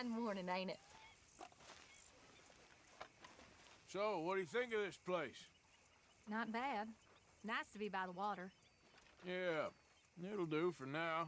fine morning, ain't it? So, what do you think of this place? Not bad. Nice to be by the water. Yeah, it'll do for now.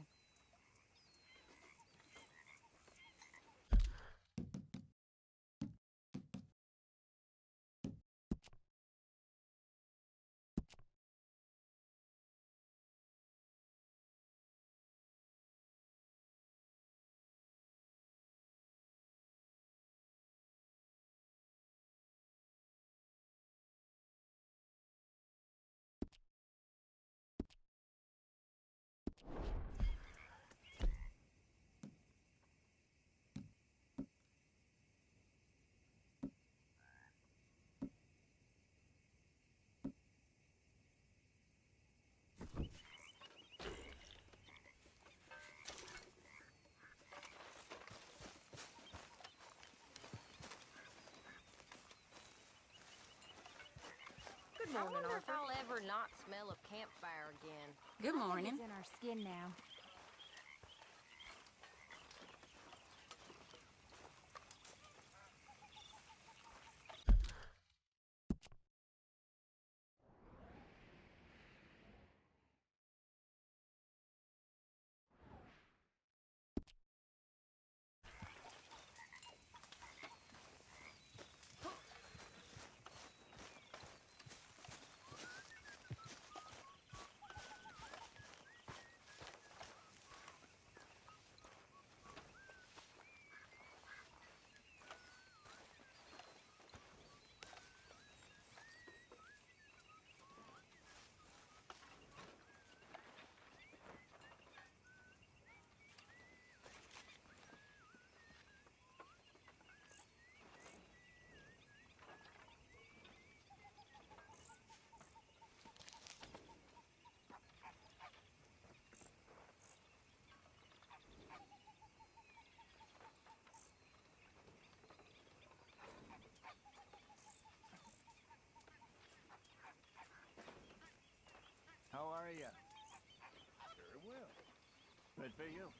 I wonder if I'll ever not smell of campfire again. Good morning. It's in our skin now. How are you? Very well. Good for you.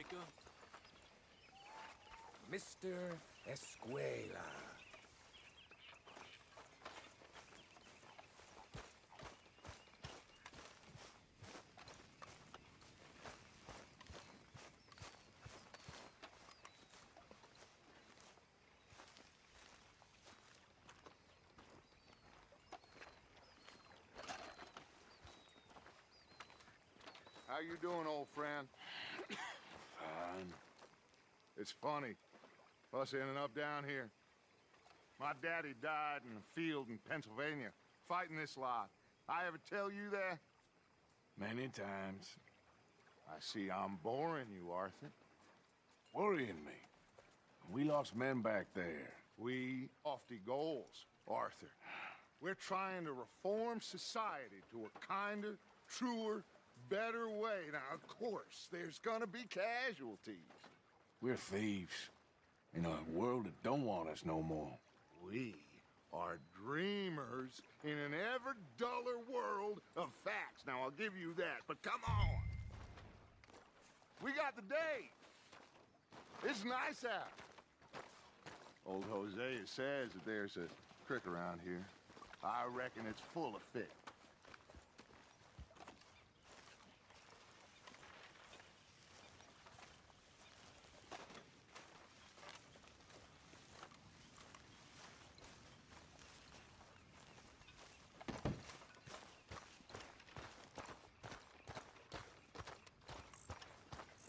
Jamaica? Mr. Escuela. How you doing, old friend? Fine. It's funny, us ending up down here. My daddy died in a field in Pennsylvania, fighting this lot. I ever tell you that? Many times. I see I'm boring you, Arthur. Worrying me. We lost men back there. We lofty goals, Arthur. We're trying to reform society to a kinder, truer, better way. Now, of course, there's gonna be casualties. We're thieves. In a world that don't want us no more. We are dreamers in an ever duller world of facts. Now, I'll give you that, but come on. We got the day. It's nice out. Old Hosea says that there's a creek around here. I reckon it's full of fish.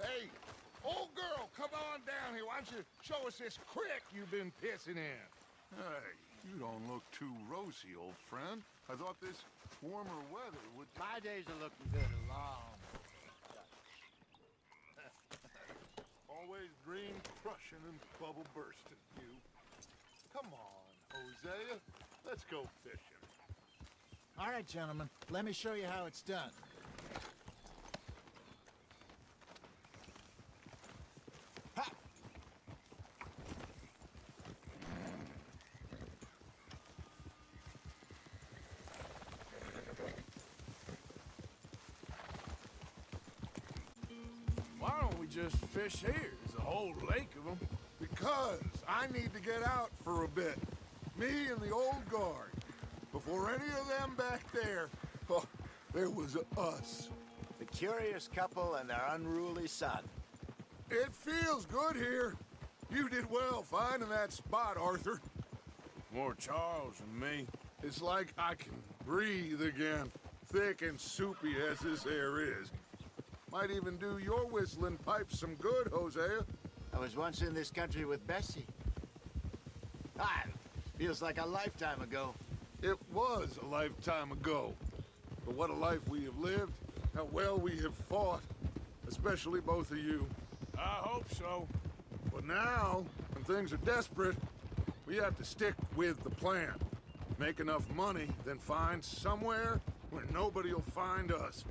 Hey, old girl, come on down here. Why don't you show us this creek you've been pissing in? Hey, you don't look too rosy, old friend. I thought this warmer weather would... My days are looking good along. Always dream crushing and bubble bursting, you. Come on, Hosea. Let's go fishing. All right, gentlemen. Let me show you how it's done. Ha! Why don't we just fish here? There's a whole lake of them. Because I need to get out for a bit. Me and the old guard. Before any of them back there, oh, there was us. The curious couple and their unruly son. It feels good here. You did well finding that spot, Arthur. More Charles than me. It's like I can breathe again, thick and soupy as this air is. Might even do your whistling pipes some good, Hosea. I was once in this country with Bessie. Ah, feels like a lifetime ago. It was a lifetime ago. But what a life we have lived, how well we have fought, especially both of you. I hope so. But now, when things are desperate, we have to stick with the plan. Make enough money, then find somewhere where nobody will find us.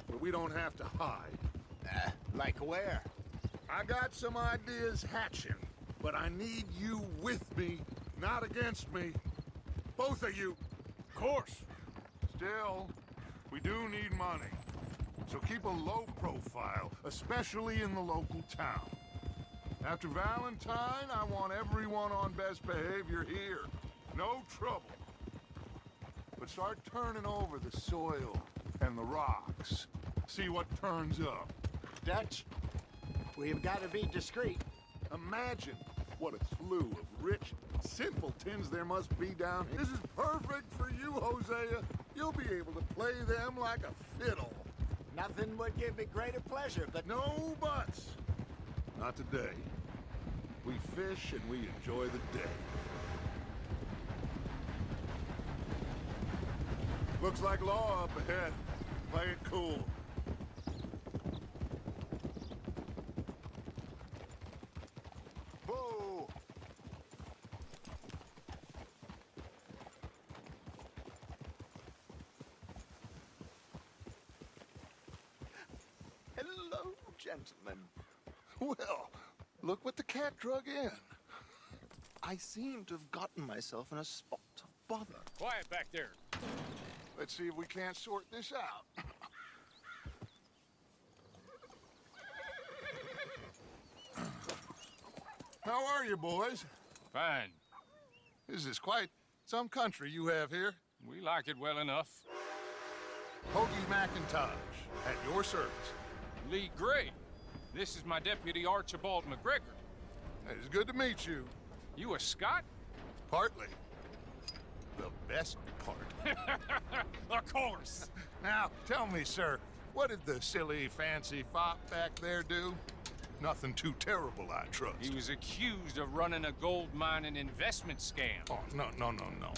Where we don't have to hide. Like where? I got some ideas hatching, but I need you with me, not against me. Both of you. Of course. Still, we do need money. So keep a low profile, especially in the local town. After Valentine, I want everyone on best behavior here. No trouble. But start turning over the soil and the rocks. See what turns up. Dutch, we've got to be discreet. Imagine what a slew of rich simpletons there must be down here. This is perfect for you, Hosea. You'll be able to play them like a fiddle. Nothing would give me greater pleasure, but... No buts. Not today. We fish and we enjoy the day. Looks like law up ahead. Play it cool. Whoa! Hello, gentlemen. Well, look what the cat drug in. I seem to have gotten myself in a spot of bother. Quiet back there. Let's see if we can't sort this out. How are you, boys? Fine. This is quite some country you have here. We like it well enough. Hoagie McIntosh, at your service. Lee Gray. This is my deputy Archibald McGregor. It's good to meet you. You a Scot? Partly. The best part. Of course. Now, tell me, sir, what did the silly, fancy fop back there do? Nothing too terrible, I trust. He was accused of running a gold mining investment scam. Oh, no.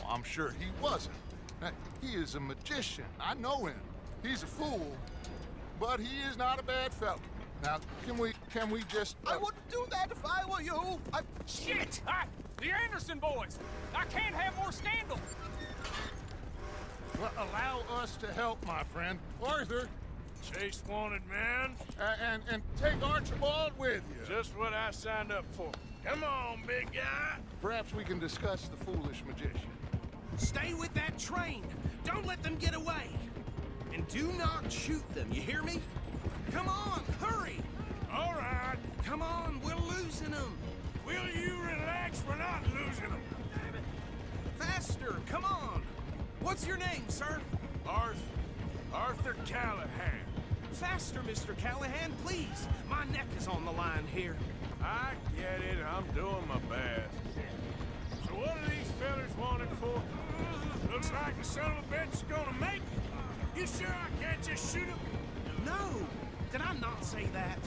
I'm sure he wasn't. He is a magician. I know him. He's a fool, but he is not a bad fellow. Now, can we just... I wouldn't do that if I were you. Shit! The Anderson boys! I can't have more scandal! Well, allow us to help, my friend. Arthur, Chase wanted man. and take Archibald with you. Just what I signed up for. Come on, big guy. Perhaps we can discuss the foolish magician. Stay with that train. Don't let them get away. And do not shoot them, you hear me? Come on, hurry! All right. Come on, we're losing them. Will you relax? We're not losing them. Faster, come on. What's your name, sir? Arthur Callahan. Faster, Mr. Callahan, please. My neck is on the line here. I get it. I'm doing my best. So what are these fellas wanted for? Looks like the son of a bitch is gonna make it. You sure I can't just shoot him? No, did I not say that?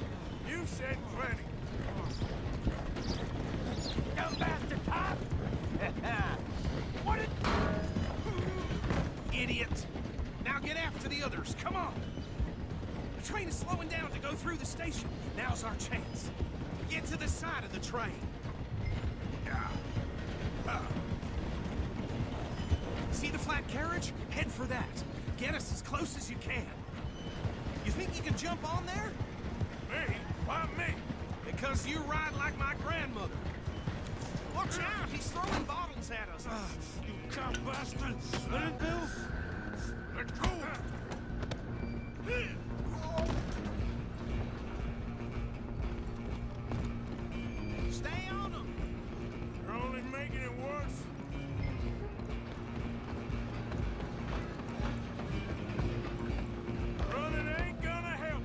You said plenty. You bastard cop! What it... Idiot! Now get after the others, come on! The train is slowing down to go through the station. Now's our chance. Get to the side of the train. See the flat carriage? Head for that. Get us as close as you can. You think you can jump on there? Me? Why me? Because you ride like my grandmother. Watch out, he's throwing bottles at us. You cop bastard! Let it go! Let go! Stay on him. You're only making it worse. Running ain't gonna help.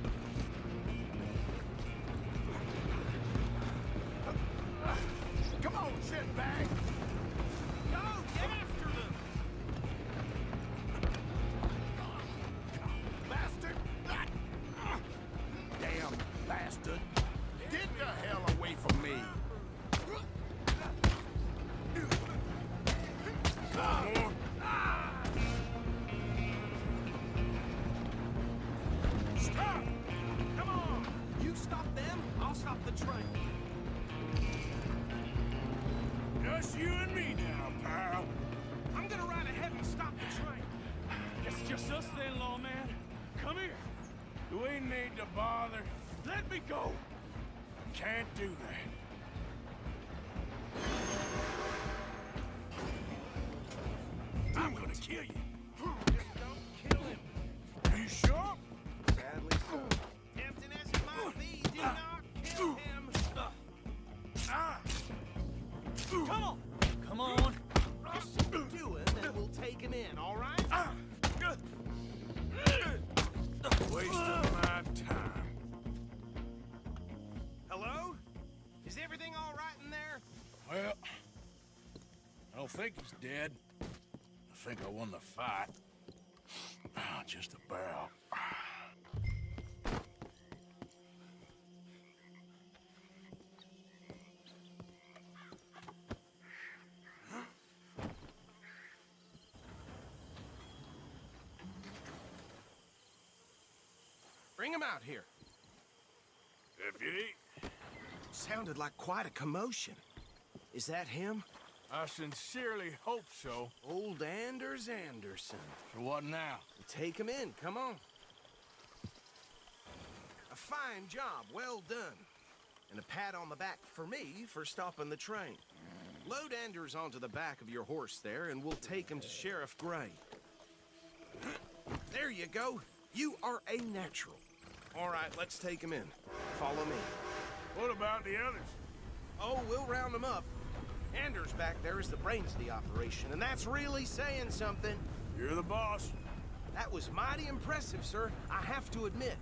Come on, shitbag! Go, get after them. Bastard! Damn bastard! Get the hell away from me! Stop! Come on! You stop them, I'll stop the train. Just you and me now, pal. I'm gonna ride ahead and stop the train. It's just us then, lawman. Come here. Do we need to bother? Let me go. I can't do that. I'm gonna kill you. Just don't kill him. Are you sure? Sadly so. Tempting as he might be, do not kill him. Come on. Come on. Just do it, and we'll take him in, all right? Wasting my time. Hello? Is everything all right in there? Well, I don't think he's dead. I think I won the fight. Just about. Bring him out here. Deputy, Sounded like quite a commotion. Is that him? I sincerely hope so. Old Anders Anderson. So what now? Take him in, come on. A fine job, well done. And a pat on the back for me for stopping the train. Load Anders onto the back of your horse there, and we'll take him to Sheriff Gray. There you go. You are a natural. All right, let's take him in. Follow me. What about the others? Oh, we'll round them up. Anders back there is the brains of the operation, and that's really saying something. You're the boss. That was mighty impressive, sir. I have to admit.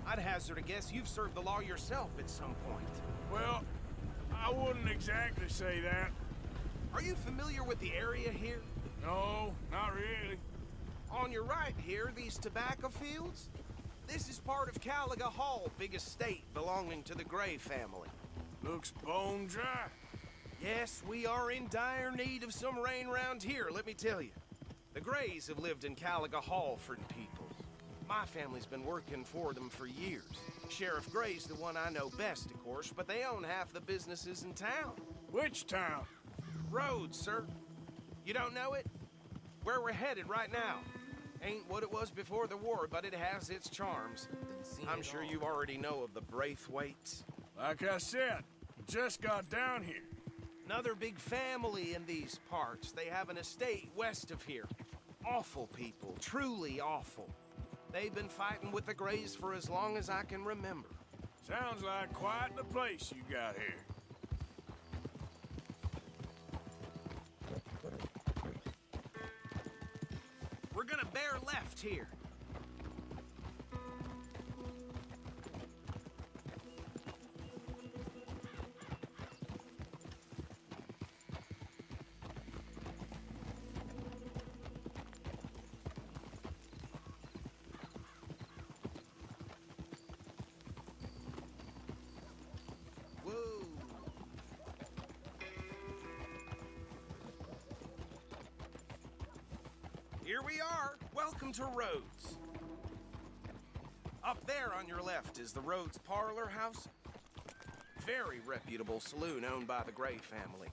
I'd hazard a guess you've served the law yourself at some point. Well, I wouldn't exactly say that. Are you familiar with the area here? No, not really. On your right here, these tobacco fields? This is part of Caliga Hall, big estate belonging to the Gray family. Looks bone dry. Yes, we are in dire need of some rain round here, let me tell you. The Grays have lived in Caliga Hall for people. My family's been working for them for years. Sheriff Gray's the one I know best, of course, but they own half the businesses in town. Which town? Rhodes, sir. You don't know it? Where we're headed right now. Ain't what it was before the war, but it has its charms. I'm sure you already know of the Braithwaites. Like I said, just got down here. Another big family in these parts. They have an estate west of here. Awful people, truly awful. They've been fighting with the Grays for as long as I can remember. Sounds like quite the place you got here. We're gonna bear left here. Here we are. Welcome to Rhodes. Up there on your left is the Rhodes Parlor House. Very reputable saloon owned by the Gray family.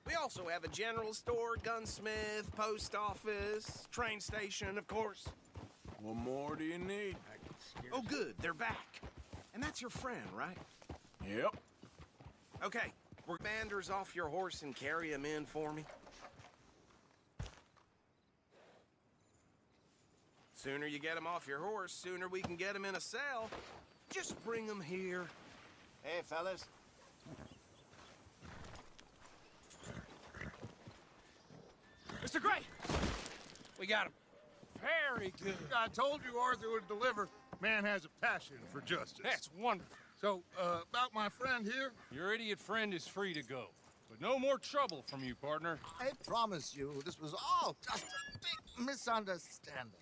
We also have a general store, gunsmith, post office, train station, of course. What more do you need? Oh, good. They're back. And that's your friend, right? Yep. Okay. Work Anders off your horse and carry him in for me. Sooner you get him off your horse, sooner we can get him in a cell. Just bring him here. Hey, fellas. Mr. Gray! We got him. Very good. I told you Arthur would deliver. Man has a passion for justice. That's wonderful. So, about my friend here? Your idiot friend is free to go. But no more trouble from you, partner. I promise you, this was all just a big misunderstanding.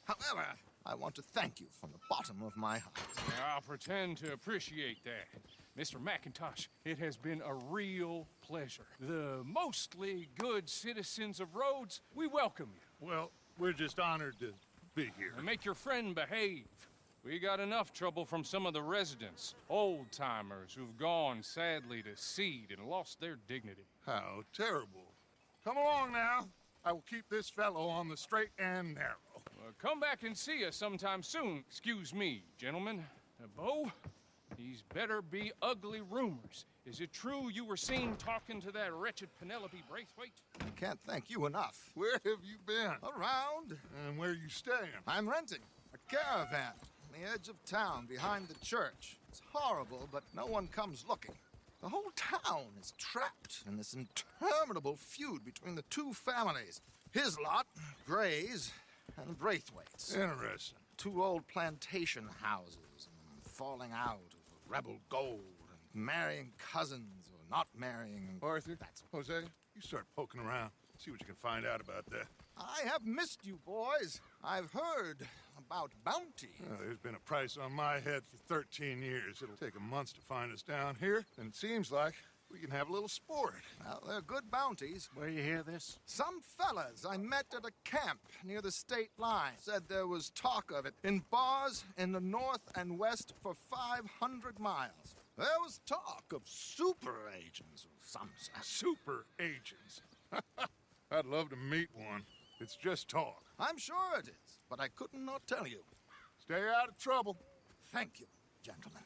However, I want to thank you from the bottom of my heart. I'll pretend to appreciate that. Mr. McIntosh, it has been a real pleasure. The mostly good citizens of Rhodes, we welcome you. Well, we're just honored to be here. And make your friend behave. We got enough trouble from some of the residents, old-timers who've gone, sadly, to seed and lost their dignity. How terrible. Come along now. I will keep this fellow on the straight and narrow. Come back and see us sometime soon. Excuse me, gentlemen. Bo, these better be ugly rumors. Is it true you were seen talking to that wretched Penelope Braithwaite? I can't thank you enough. Where have you been? Around. And where you staying? I'm renting a caravan on the edge of town behind the church. It's horrible, but no one comes looking. The whole town is trapped in this interminable feud between the two families. His lot, Gray's, and Braithwaite's. Interesting. Two old plantation houses, and falling out of rebel gold, and marrying cousins or not marrying. Arthur, Jose, you start poking around. See what you can find out about that. I have missed you, boys. I've heard about bounty. There's been a price on my head for 13 years. It'll take a month to find us down here, and it seems like we can have a little sport. Well, they're good bounties. Where you hear this? Some fellas I met at a camp near the state line said there was talk of it in bars in the north and west for 500 miles. There was talk of super agents of some sort. Super agents. I'd love to meet one. It's just talk. I'm sure it is, but I couldn't not tell you. Stay out of trouble. Thank you, gentlemen.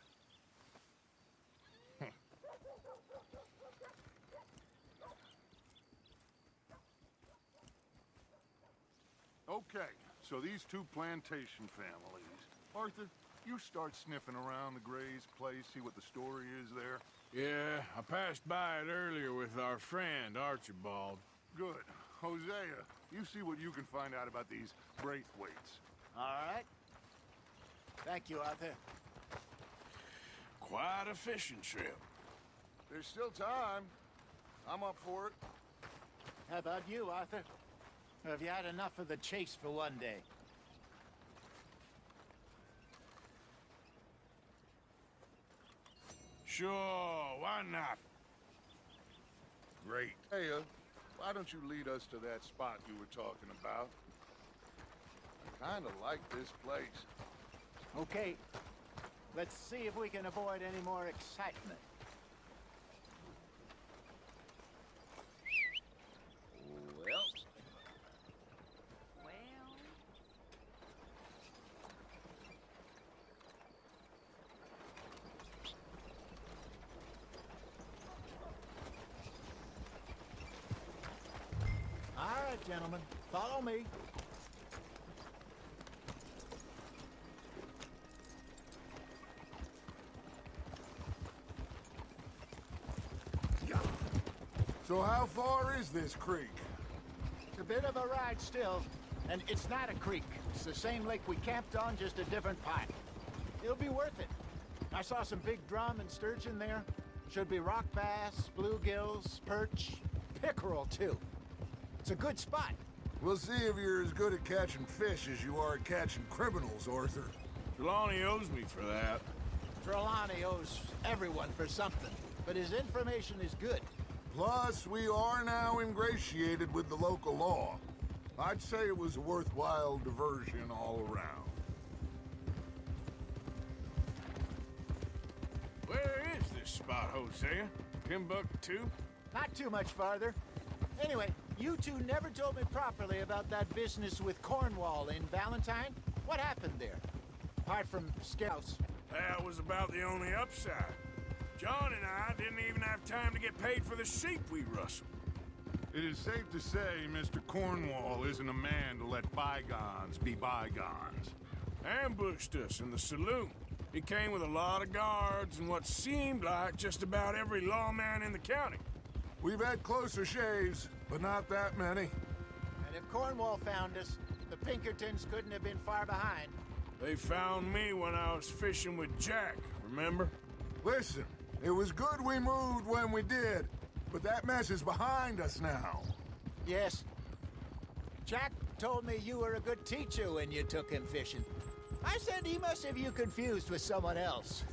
Okay, so these two plantation families. Arthur, you start sniffing around the Gray's place, see what the story is there. Yeah, I passed by it earlier with our friend, Archibald. Good. Hosea, you see what you can find out about these Braithwaites. All right. Thank you, Arthur. Quite a fishing trip. There's still time. I'm up for it. How about you, Arthur? Or have you had enough of the chase for one day? Sure, why not? Great. Hey, why don't you lead us to that spot you were talking about? I kind of like this place. Okay. Let's see if we can avoid any more excitement. Well. All right, gentlemen. Follow me. So how far is this creek? It's a bit of a ride still, and it's not a creek. It's the same lake we camped on, just a different part. It'll be worth it. I saw some big drum and sturgeon there. Should be rock bass, bluegills, perch, pickerel too. It's a good spot. We'll see if you're as good at catching fish as you are at catching criminals, Arthur. Trelawney owes me for that. Trelawney owes everyone for something, but his information is good. Plus, we are now ingratiated with the local law. I'd say it was a worthwhile diversion all around. Where is this spot, Hosea? Timbuktu? Not too much farther. Anyway, you two never told me properly about that business with Cornwall in Valentine. What happened there? Apart from scouts. That was about the only upside. John and I didn't even have time to get paid for the sheep we rustled. It is safe to say Mr. Cornwall isn't a man to let bygones be bygones. Ambushed us in the saloon. He came with a lot of guards and what seemed like just about every lawman in the county. We've had closer shaves, but not that many. And if Cornwall found us, the Pinkertons couldn't have been far behind. They found me when I was fishing with Jack, remember? Listen, it was good we moved when we did, but that mess is behind us now. Yes. Jack told me you were a good teacher when you took him fishing. I said he must have you confused with someone else.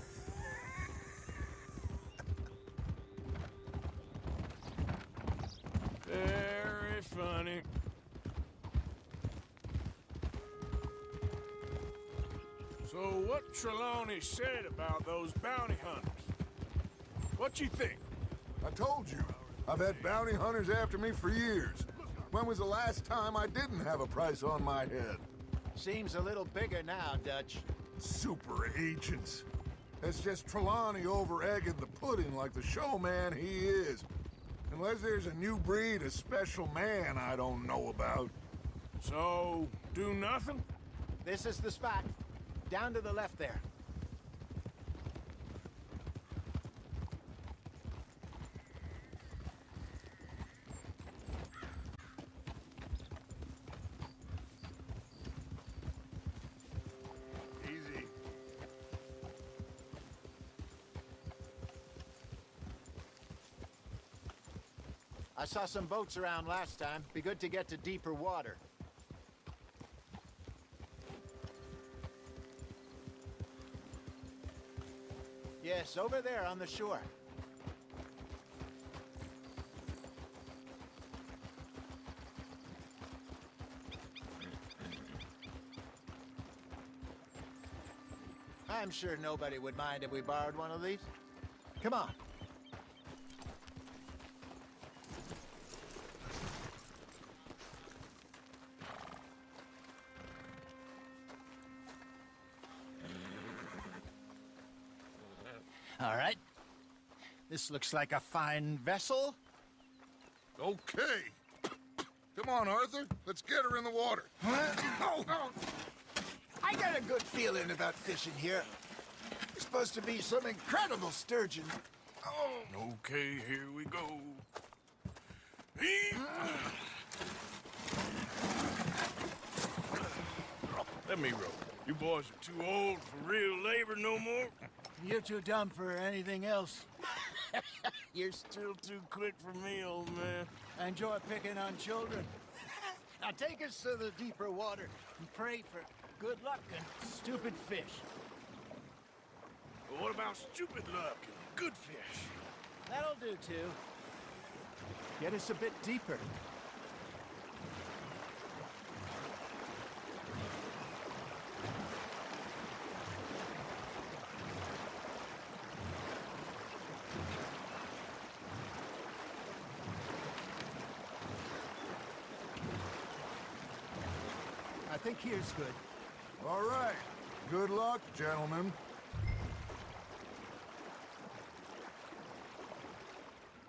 Very funny. So what Trelawney said about those bounty hunters? What you think? I told you, I've had bounty hunters after me for years. When was the last time I didn't have a price on my head? Seems a little bigger now, Dutch. Super agents. It's just Trelawney over-egging the pudding like the showman he is. Unless there's a new breed of special man I don't know about. So, do nothing? This is the spot. Down to the left there. Easy. I saw some boats around last time. Be good to get to deeper water. Yes, over there on the shore. I'm sure nobody would mind if we borrowed one of these. Come on. All right. This looks like a fine vessel. Okay. Come on, Arthur. Let's get her in the water. Oh. I got a good feeling about fishing here. There's supposed to be some incredible sturgeon. Okay, here we go. Let me row. You boys are too old for real labor no more. You're too dumb for anything else. You're still too quick for me, old man. I enjoy picking on children. Now take us to the deeper water and pray for good luck and stupid fish. But what about stupid luck and good fish? That'll do, too. Get us a bit deeper. I think here's good. All right. Good luck, gentlemen.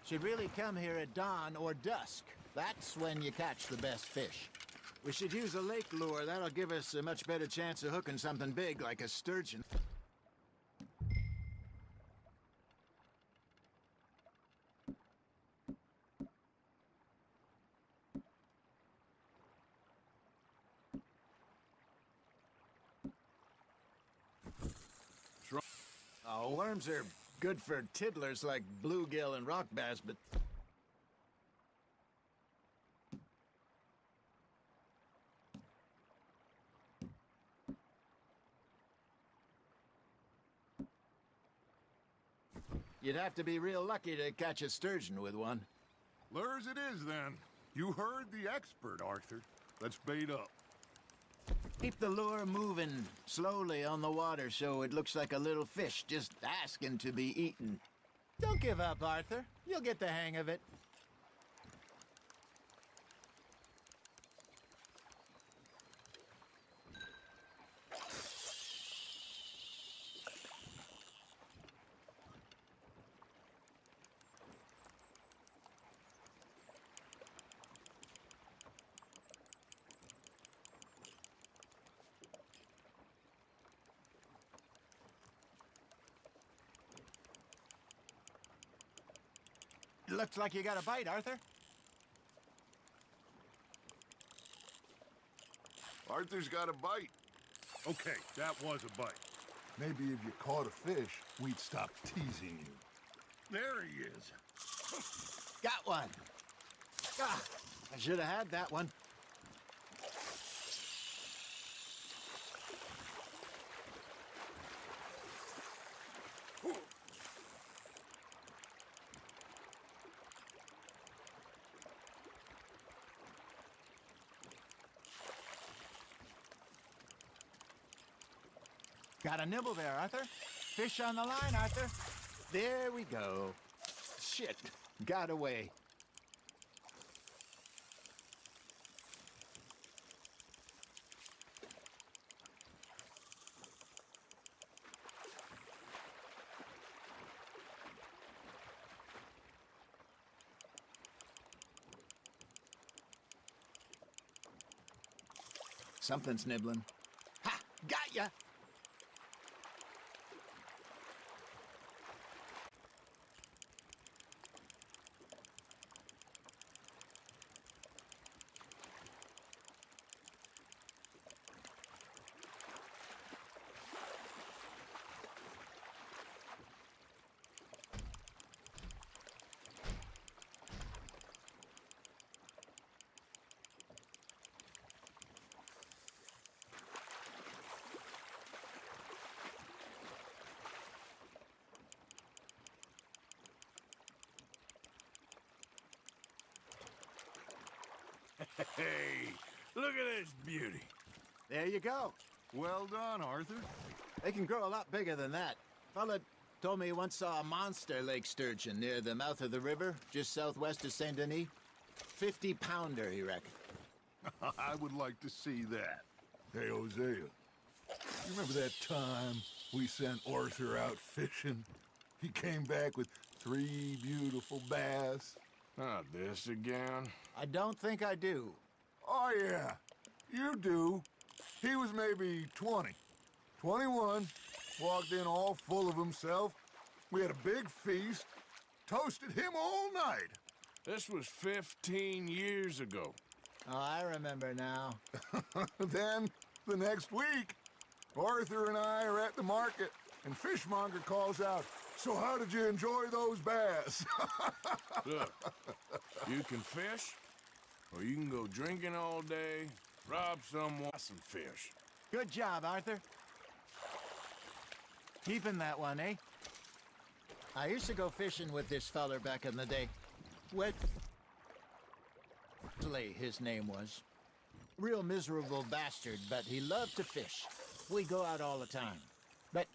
Should really come here at dawn or dusk. That's when you catch the best fish. We should use a lake lure. That'll give us a much better chance of hooking something big like a sturgeon. Oh, worms are good for tiddlers like bluegill and rock bass, but... You'd have to be real lucky to catch a sturgeon with one. Lures it is, then. You heard the expert, Arthur. Let's bait up. Keep the lure moving slowly on the water so it looks like a little fish just asking to be eaten. Don't give up, Arthur. You'll get the hang of it. Looks like you got a bite, Arthur. Arthur's got a bite. Okay, that was a bite. Maybe if you caught a fish, we'd stop teasing you. There he is. Got one. Ah, I should have had that one. Got a nibble there, Arthur. Fish on the line, Arthur. There we go. Shit, got away. Something's nibbling. Ha! Got ya! Hey, look at this beauty. There you go. Well done, Arthur. They can grow a lot bigger than that. Fella told me he once saw a monster lake sturgeon near the mouth of the river, just southwest of Saint Denis. 50-pounder, he reckoned. I would like to see that. Hey, Hosea, you remember that time we sent Arthur out fishing? He came back with 3 beautiful bass. Not this again. I don't think I do. Oh, yeah, you do. He was maybe 20, 21, walked in all full of himself. We had a big feast, Toasted him all night. This was 15 years ago. Oh, I remember now. Then, the next week, Arthur and I are at the market, and Fishmonger calls out, "So how did you enjoy those bass?" Look, you can fish, or you can go drinking all day, rob someone, some fish. Good job, Arthur. Keeping that one, eh? I used to go fishing with this feller back in the day. Wesley, his name was. Real miserable bastard, but he loved to fish. We go out all the time. But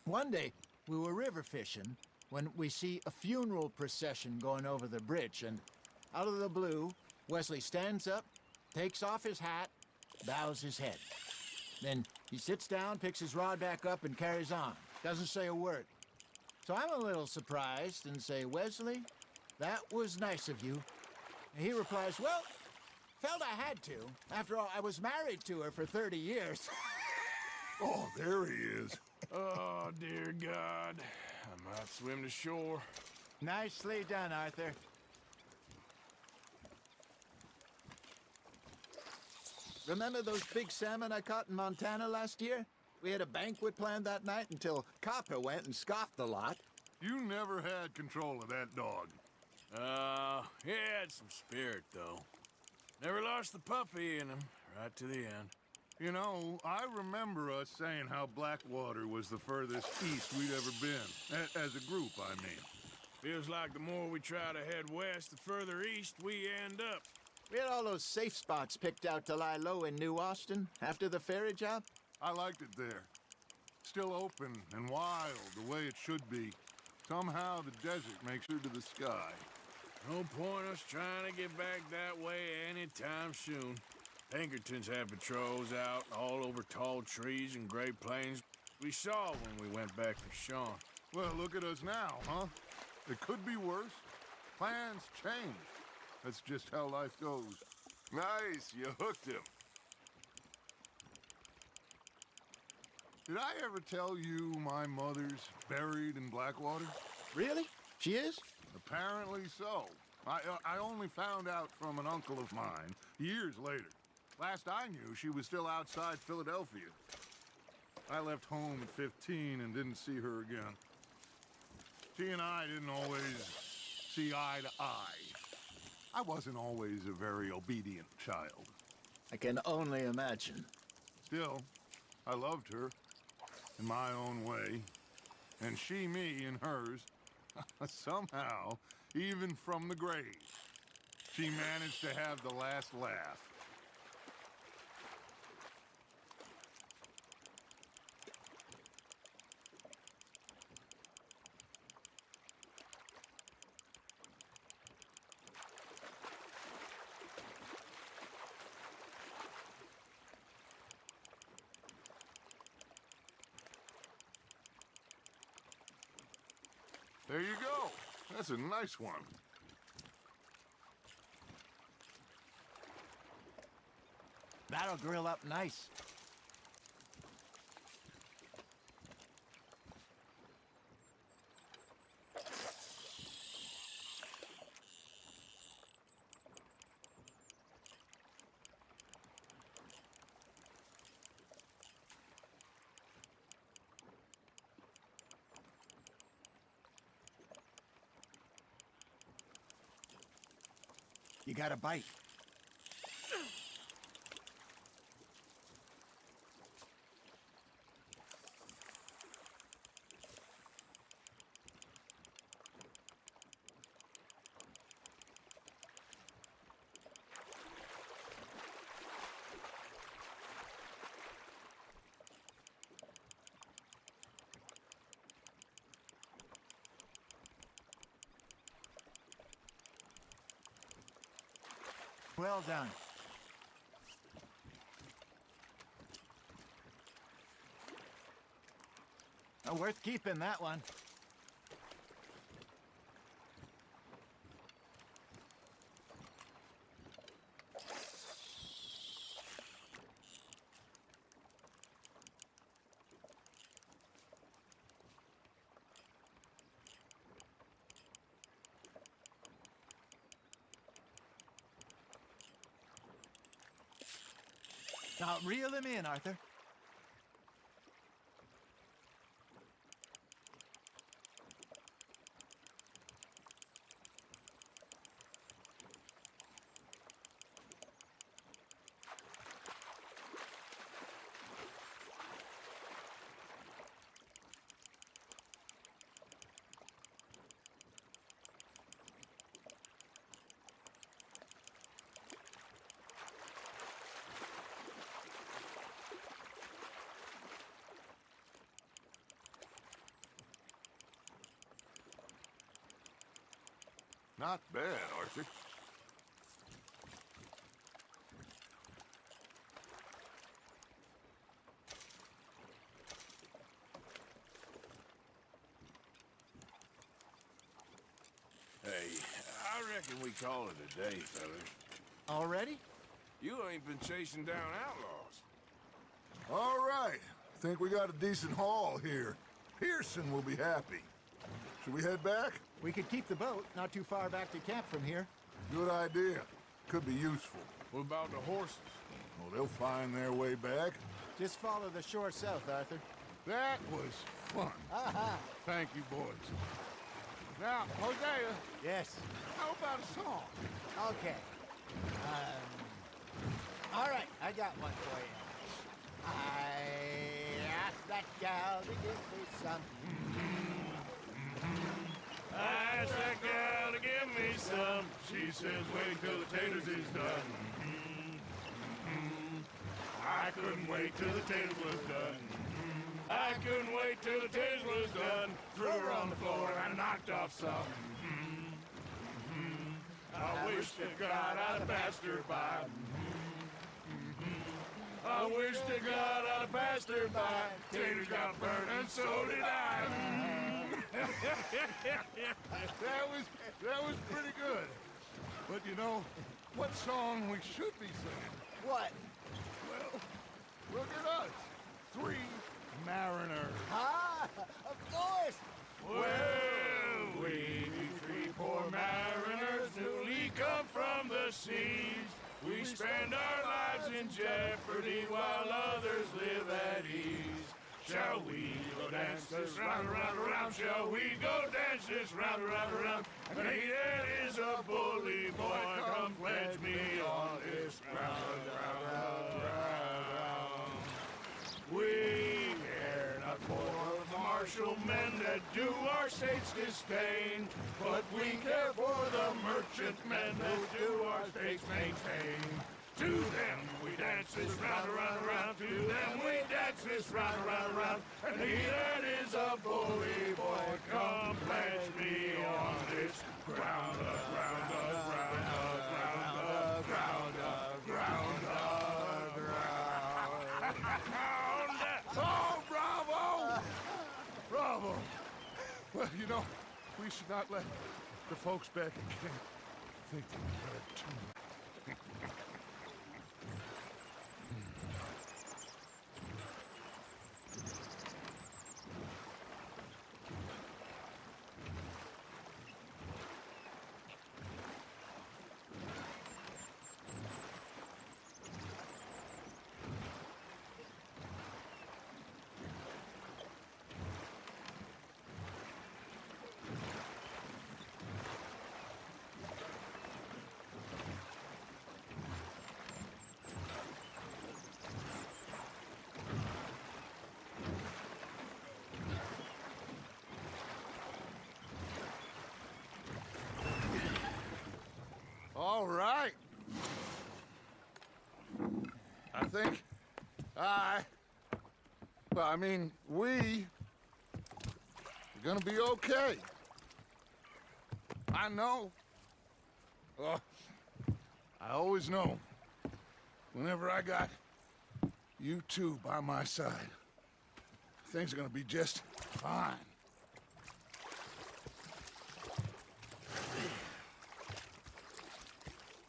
one day, we were river fishing when we see a funeral procession going over the bridge, and out of the blue, Wesley stands up, takes off his hat, bows his head. Then he sits down, picks his rod back up, and carries on. Doesn't say a word. So I'm a little surprised and say, "Wesley, that was nice of you." And he replies, "Well, felt I had to. After all, I was married to her for 30 years. Oh, there he is. Oh, dear God. I might swim to shore. Nicely done, Arthur. Remember those big salmon I caught in Montana last year? We had a banquet planned that night until Copper went and scoffed a lot. You never had control of that dog. He had some spirit, though. Never lost the puppy in him, right to the end. You know, I remember us saying how Blackwater was the furthest east we'd ever been. As a group, I mean. Feels like the more we try to head west, the further east we end up. We had all those safe spots picked out to lie low in New Austin after the ferry job. I liked it there. Still open and wild, the way it should be. Somehow the desert makes it to the sky. No point us trying to get back that way anytime soon. Pinkertons had patrols out all over tall trees and Great Plains. We saw when we went back for Sean. Well, look at us now, huh? It could be worse. Plans change. That's just how life goes. Nice, you hooked him. Did I ever tell you my mother's buried in Blackwater? Really? She is? Apparently so. I only found out from an uncle of mine years later. Last I knew, she was still outside Philadelphia. I left home at 15 and didn't see her again. She and I didn't always see eye to eye. I wasn't always a very obedient child. I can only imagine. Still, I loved her in my own way, and she me in hers. Somehow, even from the grave, she managed to have the last laugh. There you go. That's a nice one. That'll grill up nice. You got a bite. Well done. Worth keeping, that one. Now reel him in, Arthur. Not bad, Arthur. Hey, I reckon we call it a day, fellas. Already? You ain't been chasing down outlaws. All right. Think we got a decent haul here. Pearson will be happy. Should we head back? We could keep the boat not too far back to camp from here. Good idea. Could be useful. What about the horses? Well, they'll find their way back. Just follow the shore south, Arthur. That was fun. Aha! Thank you, boys. Now, Hosea, Yes. how about a song? Okay. All right, I got one for you. I asked that gal to give me some. I asked that gal to give me some. She says, wait till the taters is done. I couldn't wait till the taters was done. I couldn't wait till the taters was done. Threw her on the floor and knocked off some. I wish to God I'd passed her by. I wish to God I'd passed her by. Taters got burned and so did I. That was pretty good. But you know, what song we should be singing? What? Well, look at us. 3 mariners. Ah, of course. Well, we 3 poor mariners newly come from the seas. We spend our lives in jeopardy while others live at ease. Shall we go dance this round, around, around? Shall we go dance this round, around, around? And he that is a bully boy, come pledge me on this ground, ground, ground. We care not for the martial men that do our state's disdain, but we care for the merchant men that do our state's maintain. To them we dance this round, around, around. To them we dance this round, around, around. And he that is a bully boy, come pledge me on this ground, ground, ground, ground, ground, ground, ground. Oh, bravo! Bravo! Well, you know, we should not let the folks back at camp think that we got a tune. All right. I think we are gonna be okay. I know. I always know. Whenever I got you two by my side, things are gonna be just fine.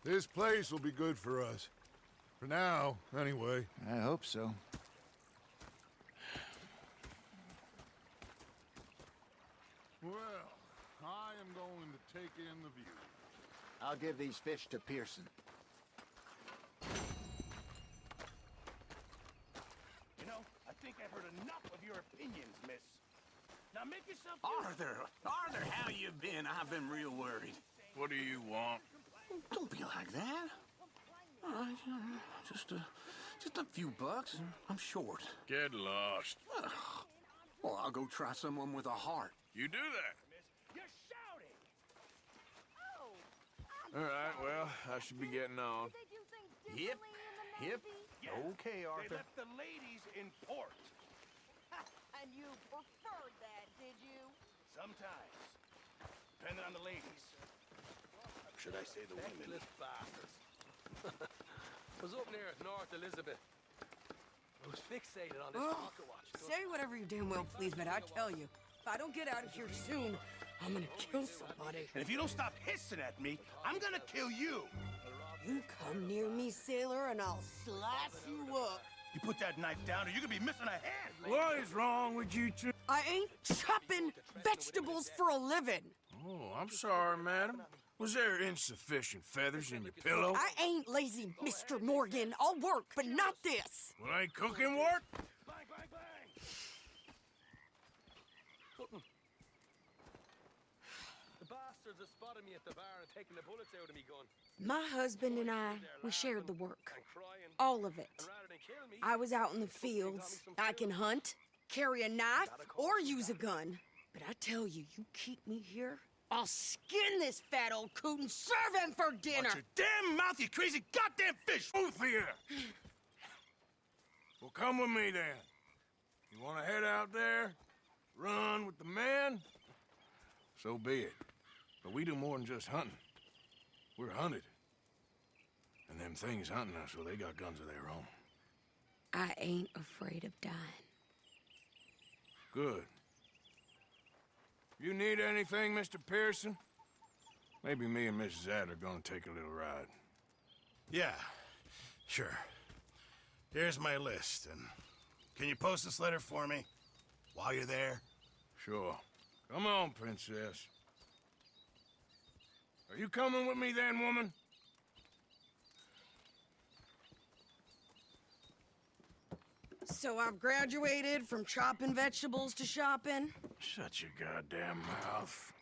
This place will be good for us. For now, anyway. I hope so. Well, I am going to take in the view. I'll give these fish to Pearson. opinions, miss. Now make yourself... Arthur, how you been? I've been real worried. What do you want? Don't be like that. Just a few bucks. I'm short. Get lost. Well, I'll go try someone with a heart. You do that. You're shouting! All right, well, I should be getting on. They do things differently in the Hip. Navy. Okay, They Arthur. left the ladies in port. And you preferred that, did you? Sometimes. Depending on the ladies. Should I say the women? Bastards. Was up near North Elizabeth. I was fixated on this pocket watch. Say whatever you damn well please, but I tell you, if I don't get out of here soon, I'm gonna kill somebody. And if you don't stop hissing at me, I'm gonna kill you. You come near me, sailor, and I'll slice you up. You put that knife down or you're gonna be missing a hand. What is wrong with you two? I ain't chopping vegetables for a living. Oh, I'm sorry, madam. Was there insufficient feathers in your pillow? I ain't lazy, Mr. Morgan. I'll work, but not this. Well, ain't cooking work? Bang, bang, bang! The bastards have spotted me at the bar and taken the bullets out of me gun. My husband and I, we shared the work. And crying. All of it. And rather than kill me, I was out in the fields. I can hunt, carry a knife, or use a gun. But I tell you, you keep me here, I'll skin this fat old coot and serve him for dinner. Watch your damn mouth, you crazy goddamn fish! Both of you! Well, come with me, then. You want to head out there, run with the men? So be it. But we do more than just hunting. We're hunted. And them things hunting us, well, they got guns of their own. I ain't afraid of dying. Good. You need anything, Mr. Pearson? Maybe me and Mrs. Adler are gonna take a little ride. Yeah, sure. Here's my list, and can you post this letter for me while you're there? Sure. Come on, princess. Are you coming with me then, woman? So I've graduated from chopping vegetables to shopping. Shut your goddamn mouth.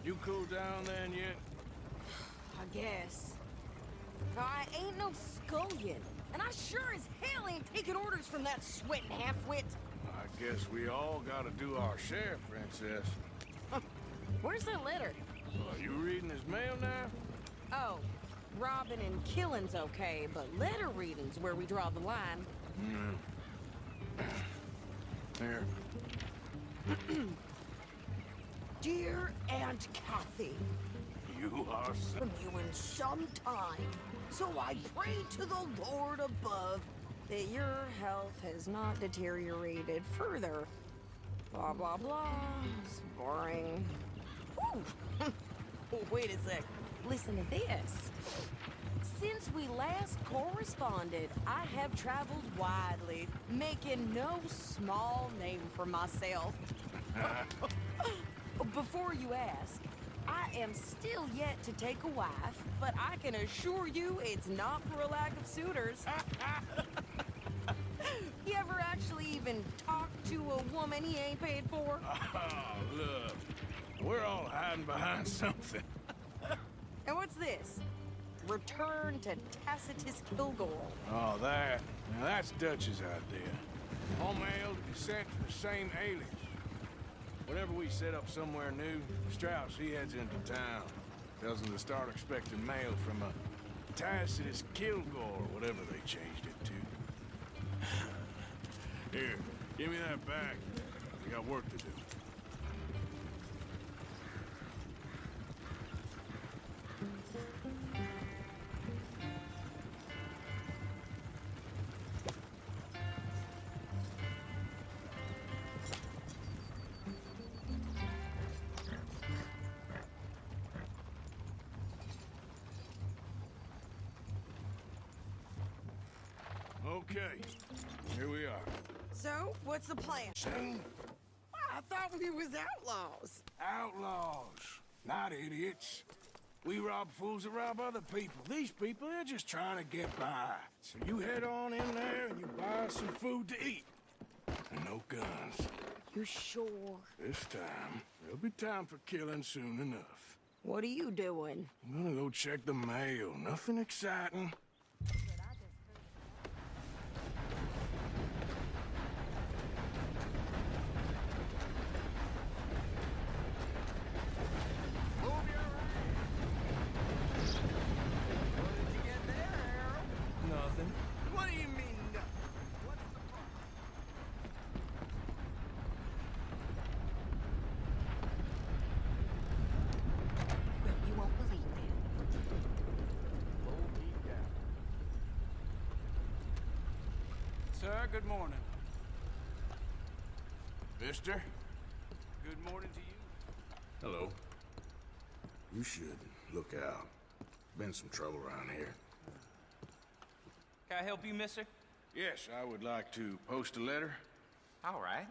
You cool down then yet? I guess. I ain't no scullion, and I sure as hell ain't taking orders from that sweating half-wit. I guess we all gotta do our share, princess. Where's that letter? Are you reading his mail now? Oh, robbing and killing's okay, but letter reading's where we draw the line. Here. Dear Aunt Kathy, You are from you in some time, so I pray to the Lord above that your health has not deteriorated further. Blah, blah, blah. It's boring. Whew. Wait a sec. Listen to this. Since we last corresponded, I have traveled widely, making no small name for myself. Before you ask, I am still yet to take a wife, but I can assure you it's not for a lack of suitors. You ever actually even talked to a woman he ain't paid for? Oh, look. We're all hiding behind something. And what's this? Return to Tacitus Kilgore. Oh, that. Now, that's Dutch's idea. All mail to be sent to the same alias. Whenever we set up somewhere new, Strauss, he heads into town. Tells them to start expecting mail from a Tacitus Kilgore, or whatever they changed it to. Here, give me that back. We got work to do. Okay, here we are. So, what's the plan? Shane, I thought we was outlaws. Outlaws, not idiots. We rob fools that rob other people. These people, they're just trying to get by. So you head on in there and you buy some food to eat. And no guns. You sure? This time, there'll be time for killing soon enough. What are you doing? I'm gonna go check the mail. Nothing exciting. Nothing. What do you mean, no? What's the problem? Well, you won't believe it. Sir, good morning. Mister? Good morning to you. Hello. You should look out. Been some trouble around here. Can I help you, mister? Yes, I would like to post a letter. All right.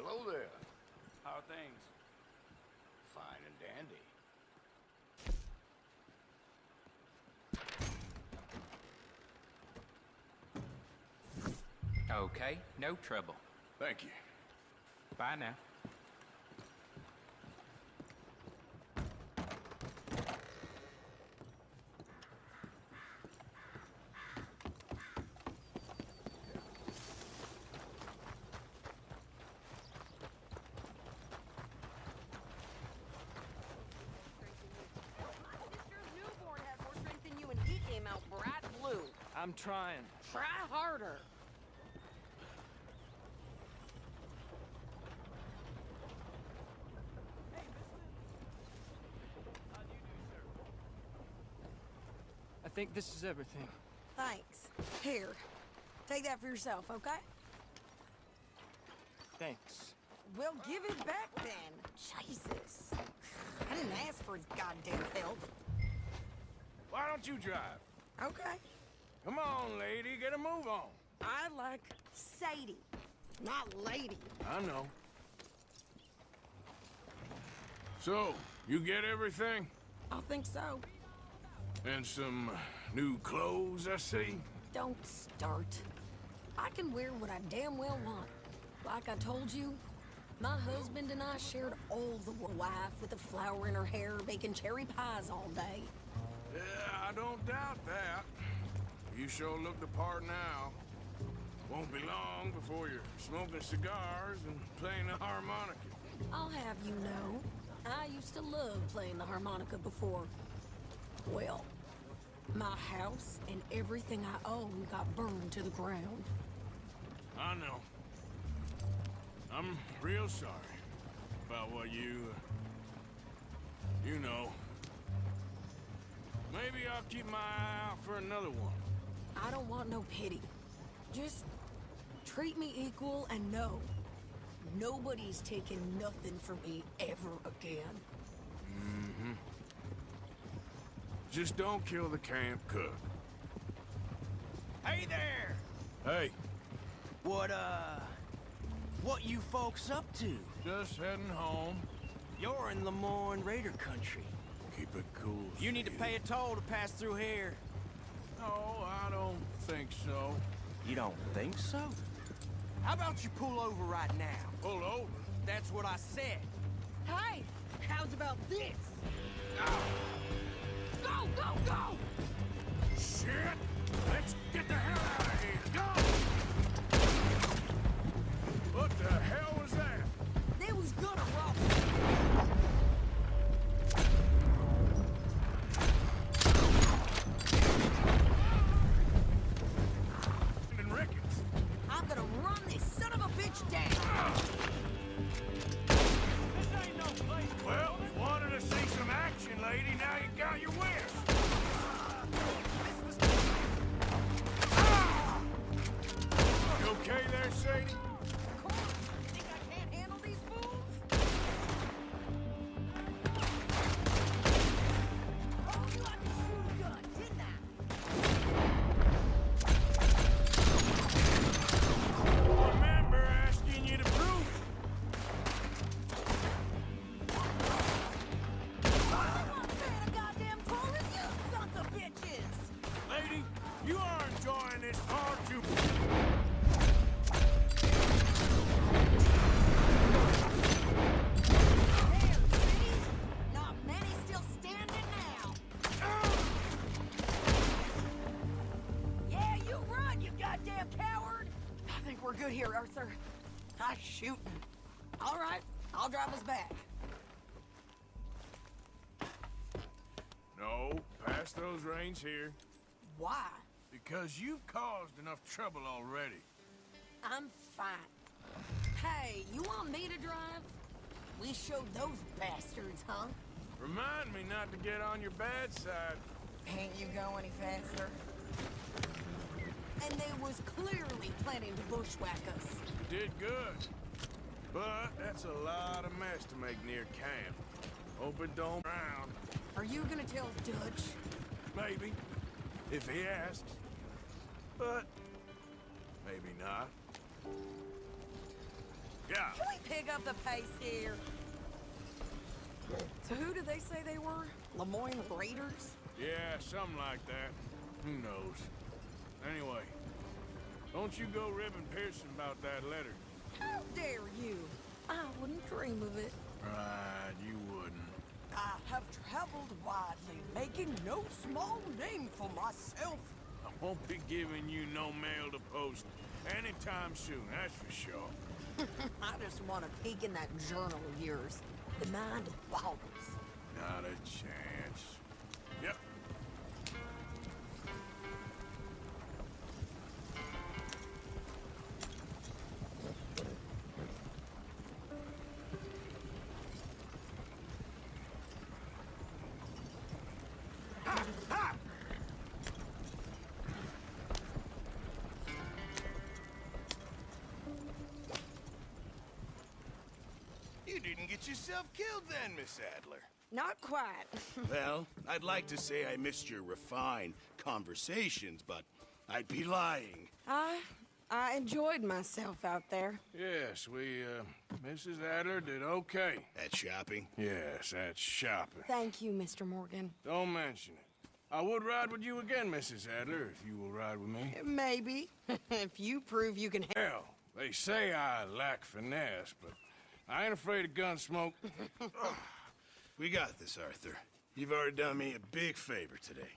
Hello there. How are things? Fine and dandy. Okay, no trouble. Thank you. Bye now. I'm trying. Try harder. I think this is everything. Thanks. Here, take that for yourself, okay? Thanks. Well, give it back then. Jesus. I didn't ask for his goddamn help. Why don't you drive? Okay. Come on, lady, get a move on. I like Sadie, not lady. I know. So, you get everything? I think so. And some new clothes, I see? Don't start. I can wear what I damn well want. Like I told you, my husband and I shared all the wife with a flower in her hair, baking cherry pies all day. Yeah, I don't doubt that. You sure look the part now. Won't be long before you're smoking cigars and playing the harmonica. I'll have you know, I used to love playing the harmonica before. Well, my house and everything I own got burned to the ground. I know. I'm real sorry about what you know. Maybe I'll keep my eye out for another one. I don't want no pity. Just treat me equal and know nobody's taking nothing from me ever again. Mm-hmm. Just don't kill the camp cook. Hey there! Hey, What you folks up to? just heading home. You're in Lemoyne Raider country. Keep it cool. You need to pay a toll to pass through here. No, I don't think so. You don't think so? How about you pull over right now? Pull over. That's what I said. Hey, how's about this? Go, go, go! Shit! Let's get the hell out of here! Go! What the hell was that? They was gonna rob me. And Ricketts. I'm gonna run this son of a bitch down. This ain't no place we're good here, Arthur. Nice shooting. All right, I'll drive us back. No, pass those reins here. Why? Because you've caused enough trouble already. I'm fine. Hey, you want me to drive? We showed those bastards, huh? Remind me not to get on your bad side. Can't you go any faster? And they was clearly planning to bushwhack us. You did good. But that's a lot of mess to make near camp. Hope it don't drown. Are you gonna tell Dutch? Maybe. If he asks. But maybe not. Yeah. Can we pick up the pace here? So who did they say they were? Lemoyne Raiders? Yeah, something like that. Who knows? Anyway, don't you go ribbing Pearson about that letter. How dare you? I wouldn't dream of it. Right, you wouldn't. I have traveled widely, making no small name for myself. I won't be giving you no mail to post anytime soon, that's for sure. I just want to peek in that journal of yours. The mind boggles. Not a chance. Yep. You didn't get yourself killed then, Miss Adler. Not quite. Well, I'd like to say I missed your refined conversations, but I'd be lying. I enjoyed myself out there. Yes, Mrs. Adler did okay. At shopping? Yes, that's shopping. Thank you, Mr. Morgan. Don't mention it. I would ride with you again, Mrs. Adler, if you will ride with me. Maybe. If you prove you can... Hell, they say I lack finesse, but I ain't afraid of gun smoke. We got this, Arthur. You've already done me a big favor today.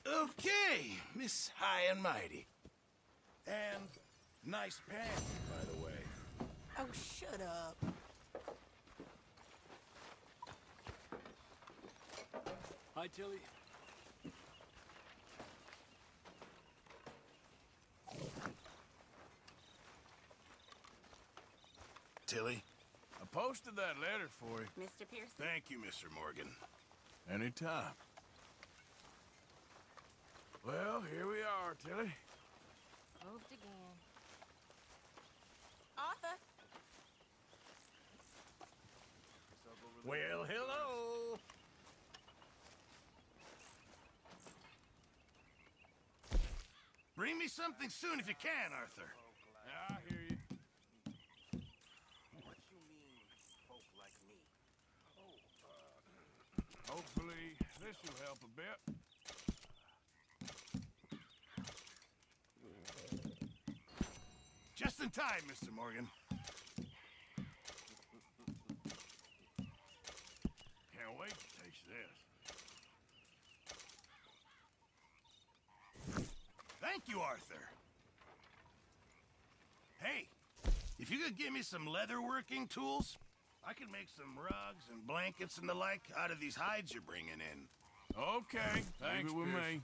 Okay, Miss High and Mighty. And nice pants, by the way. Oh, shut up. Hi, Tilly. Tilly? I posted that letter for you. Mr. Pearson? Thank you, Mr. Morgan. Anytime. Well, here we are, Tilly. Moved again. Arthur? Well, hello. Bring me something soon if you can, Arthur. Yeah, I hear you. What you mean, folk like me? Hopefully, this will help a bit. Just in time, Mr. Morgan. Can't wait to taste this. Thank you, Arthur. Hey, if you could give me some leather working tools, I could make some rugs and blankets and the like out of these hides you're bringing in. Okay, thanks with me.